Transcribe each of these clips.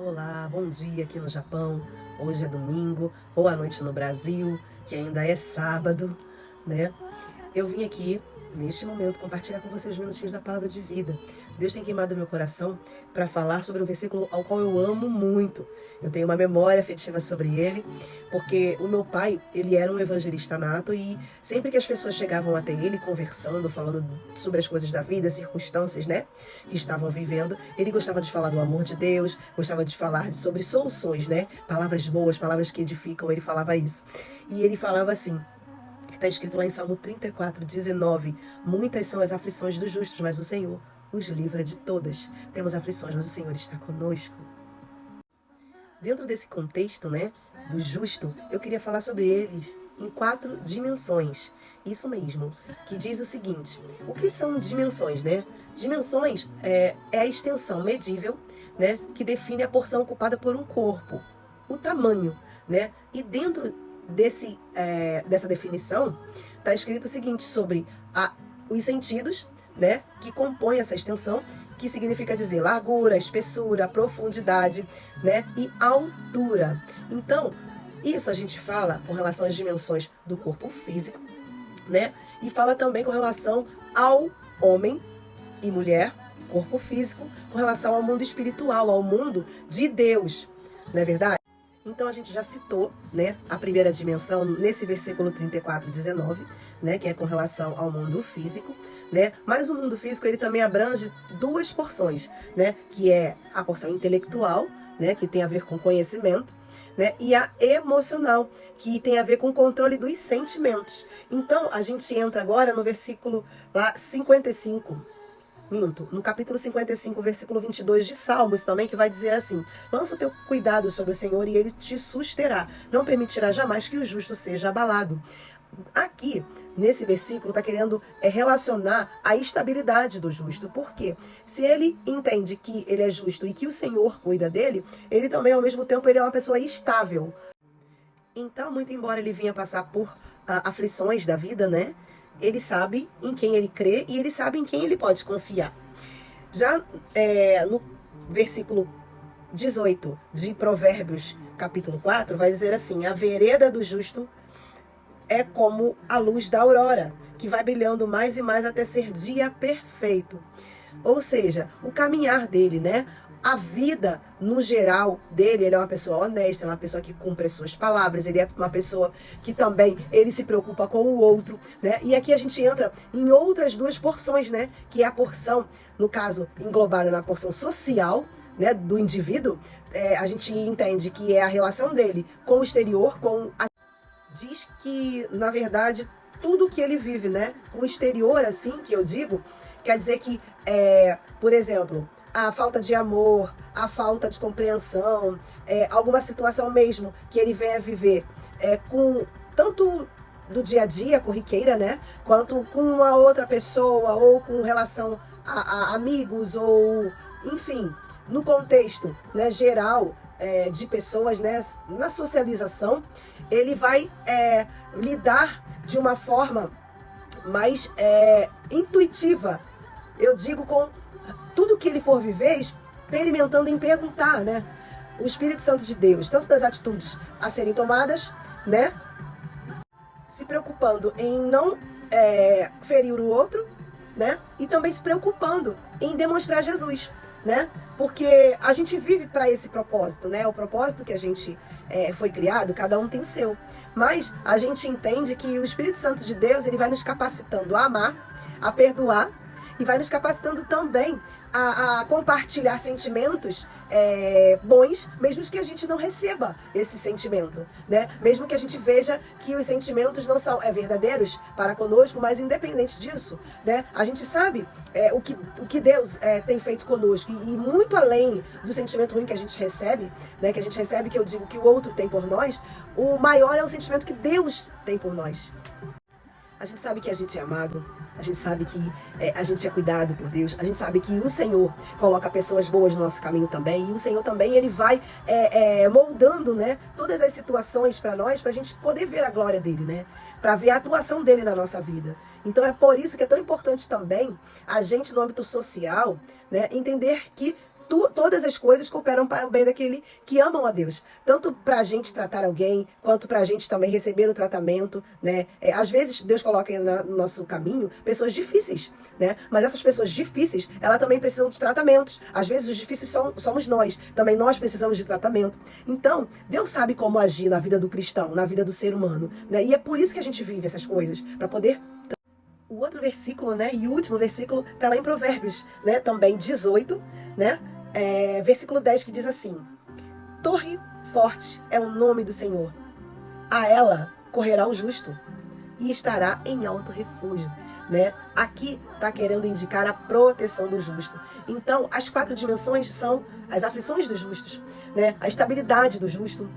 Olá, bom dia aqui no Japão. Hoje é domingo, boa noite no Brasil, que ainda é sábado, né? Eu vim aqui, neste momento, compartilhar com vocês os minutinhos da palavra de vida. Deus tem queimado meu coração para falar sobre um versículo ao qual eu amo muito. Eu tenho uma memória afetiva sobre ele, porque o meu pai, ele era um evangelista nato e sempre que as pessoas chegavam até ele conversando, falando sobre as coisas da vida, circunstâncias, né, que estavam vivendo, ele gostava de falar do amor de Deus, gostava de falar sobre soluções, né, palavras boas, palavras que edificam, ele falava isso. E ele falava assim, que está escrito lá em Salmo 34:19, muitas são as aflições dos justos, mas o Senhor os livra de todas. Temos aflições, mas o Senhor está conosco. Dentro desse contexto, né, do justo, eu queria falar sobre eles em 4 dimensões. Isso mesmo, que diz o seguinte: o que são dimensões, né? Dimensões é a extensão medível, né, que define a porção ocupada por um corpo, o tamanho, né? E dentro dessa definição, está escrito o seguinte sobre os sentidos, né, que compõem essa extensão, que significa dizer largura, espessura, profundidade, né, e altura. Então, isso a gente fala com relação às dimensões do corpo físico, né, e fala também com relação ao homem e mulher, corpo físico, com relação ao mundo espiritual, ao mundo de Deus, não é verdade? Então a gente já citou, né, a primeira dimensão nesse versículo 34:19, né, que é com relação ao mundo físico, né? Mas o mundo físico ele também abrange 2 porções, né, que é a porção intelectual, né, que tem a ver com conhecimento, né, e a emocional, que tem a ver com o controle dos sentimentos. Então a gente entra agora no versículo lá 55. No capítulo 55, versículo 22 de Salmos também, que vai dizer assim: lança o teu cuidado sobre o Senhor e ele te susterá. Não permitirá jamais que o justo seja abalado. Aqui, nesse versículo, está querendo relacionar a estabilidade do justo. Por quê? Se ele entende que ele é justo e que o Senhor cuida dele, ele também, ao mesmo tempo, ele é uma pessoa estável. Então, muito embora ele venha passar por aflições da vida, né? Ele sabe em quem ele crê e ele sabe em quem ele pode confiar. Já no versículo 18 de Provérbios, capítulo 4, vai dizer assim: a vereda do justo é como a luz da aurora, que vai brilhando mais e mais até ser dia perfeito. Ou seja, o caminhar dele, né? A vida, no geral, dele, ele é uma pessoa honesta, é uma pessoa que cumpre as suas palavras, ele é uma pessoa que também, ele se preocupa com o outro, né? E aqui a gente entra em outras 2 porções, né? Que é a porção, no caso, englobada na porção social, né? Do indivíduo, a gente entende que é a relação dele com o exterior, diz que, na verdade, tudo que ele vive, né? Com o exterior, assim, que eu digo, quer dizer que, por exemplo, a falta de amor, a falta de compreensão, alguma situação mesmo que ele venha viver com tanto do dia a dia, corriqueira, né? Quanto com uma outra pessoa ou com relação a amigos ou, enfim, no contexto, né, geral de pessoas, né, na socialização, ele vai lidar de uma forma mais intuitiva, eu digo, com tudo que ele for viver, experimentando em perguntar, né? O Espírito Santo de Deus, tanto das atitudes a serem tomadas, né? Se preocupando em não ferir o outro, né? E também se preocupando em demonstrar Jesus, né? Porque a gente vive para esse propósito, né? O propósito que a gente foi criado, cada um tem o seu. Mas a gente entende que o Espírito Santo de Deus, ele vai nos capacitando a amar, a perdoar, e vai nos capacitando também a compartilhar sentimentos bons, mesmo que a gente não receba esse sentimento, né? Mesmo que a gente veja que os sentimentos não são verdadeiros para conosco, mas independente disso, né? A gente sabe o que Deus tem feito conosco e muito além do sentimento ruim que a gente recebe, né? Que a gente recebe, que eu digo que o outro tem por nós, o maior é o sentimento que Deus tem por nós. A gente sabe que a gente é amado, a gente sabe que a gente é cuidado por Deus, a gente sabe que o Senhor coloca pessoas boas no nosso caminho também, e o Senhor também, ele vai moldando, né, todas as situações para nós, para a gente poder ver a glória dele, né, para ver a atuação dele na nossa vida. Então é por isso que é tão importante também a gente, no âmbito social, né, entender que todas as coisas cooperam para o bem daquele que amam a Deus. Tanto para a gente tratar alguém, quanto para a gente também receber o tratamento, né? Às vezes Deus coloca no nosso caminho pessoas difíceis, né? Mas essas pessoas difíceis, elas também precisam de tratamentos. Às vezes os difíceis somos nós. Também nós precisamos de tratamento. Então, Deus sabe como agir na vida do cristão, na vida do ser humano, né? E é por isso que a gente vive essas coisas, para poder... O outro versículo, né, e o último versículo, está lá em Provérbios, né, também 18, né, versículo 10, que diz assim: Torre forte é o nome do Senhor, a ela correrá o justo e estará em alto refúgio, né? Aqui está querendo indicar a proteção do justo. Então, as 4 dimensões são as aflições dos justos, né, a estabilidade do justo,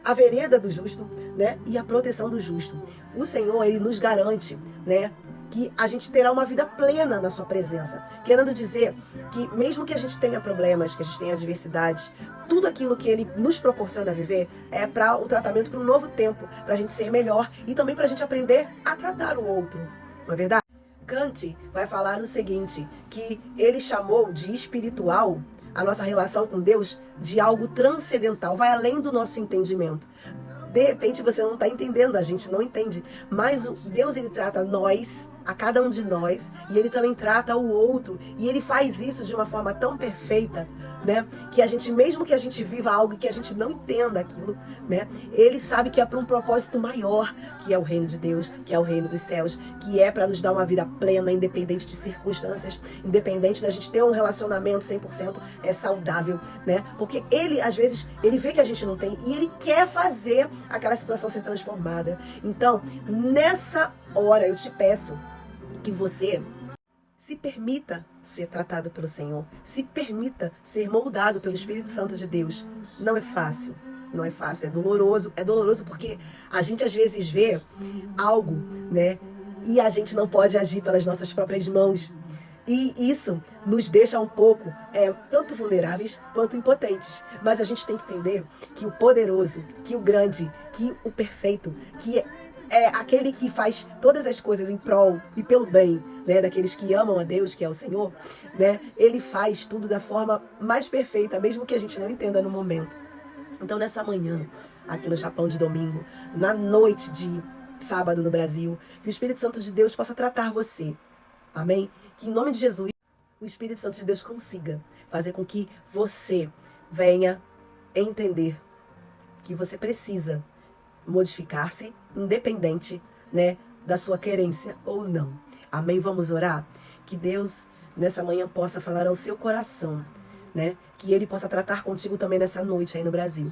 a vereda do justo, né, e a proteção do justo. O Senhor, ele nos garante, né, que a gente terá uma vida plena na sua presença. Querendo dizer que mesmo que a gente tenha problemas, que a gente tenha adversidades, tudo aquilo que ele nos proporciona viver é para o tratamento, para um novo tempo, para a gente ser melhor e também para a gente aprender a tratar o outro. Não é verdade? Kant vai falar o seguinte, que ele chamou de espiritual a nossa relação com Deus de algo transcendental, vai além do nosso entendimento. De repente você não está entendendo, a gente não entende, mas Deus, ele trata nós, a cada um de nós, e ele também trata o outro, e ele faz isso de uma forma tão perfeita, né, que a gente, mesmo que a gente viva algo que a gente não entenda aquilo, né, ele sabe que é para um propósito maior, que é o reino de Deus, que é o reino dos céus, que é para nos dar uma vida plena, independente de circunstâncias, independente da gente ter um relacionamento 100% saudável, né, porque ele, às vezes, ele vê que a gente não tem, e ele quer fazer aquela situação ser transformada. Então, nessa hora, eu te peço que você se permita ser tratado pelo Senhor, se permita ser moldado pelo Espírito Santo de Deus. Não é fácil, não é fácil, é doloroso porque a gente às vezes vê algo, né, e a gente não pode agir pelas nossas próprias mãos. E isso nos deixa um pouco, tanto vulneráveis quanto impotentes. Mas a gente tem que entender que o poderoso, que o grande, que o perfeito, que é aquele que faz todas as coisas em prol e pelo bem, né, daqueles que amam a Deus, que é o Senhor, né, ele faz tudo da forma mais perfeita, mesmo que a gente não entenda no momento. Então, nessa manhã, aqui no Japão de domingo, na noite de sábado no Brasil, que o Espírito Santo de Deus possa tratar você. Amém? Que em nome de Jesus, o Espírito Santo de Deus consiga fazer com que você venha entender que você precisa modificar-se, independente, né, da sua querência ou não. Amém? Vamos orar? Que Deus, nessa manhã, possa falar ao seu coração, né? Que Ele possa tratar contigo também nessa noite aí no Brasil.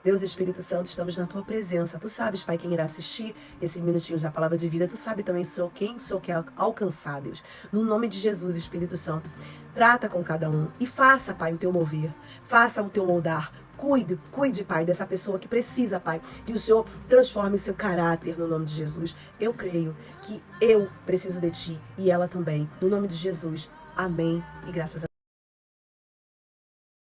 Deus, Espírito Santo, estamos na Tua presença. Tu sabes, Pai, quem irá assistir esse minutinho da Palavra de Vida. Tu sabes também quem quer alcançar, Deus. No nome de Jesus, Espírito Santo, trata com cada um e faça, Pai, o Teu mover. Faça o Teu moldar. Cuide, Pai, dessa pessoa que precisa, Pai, que o Senhor transforme seu caráter no nome de Jesus. Eu creio que eu preciso de Ti e ela também. No nome de Jesus. Amém e graças a Deus.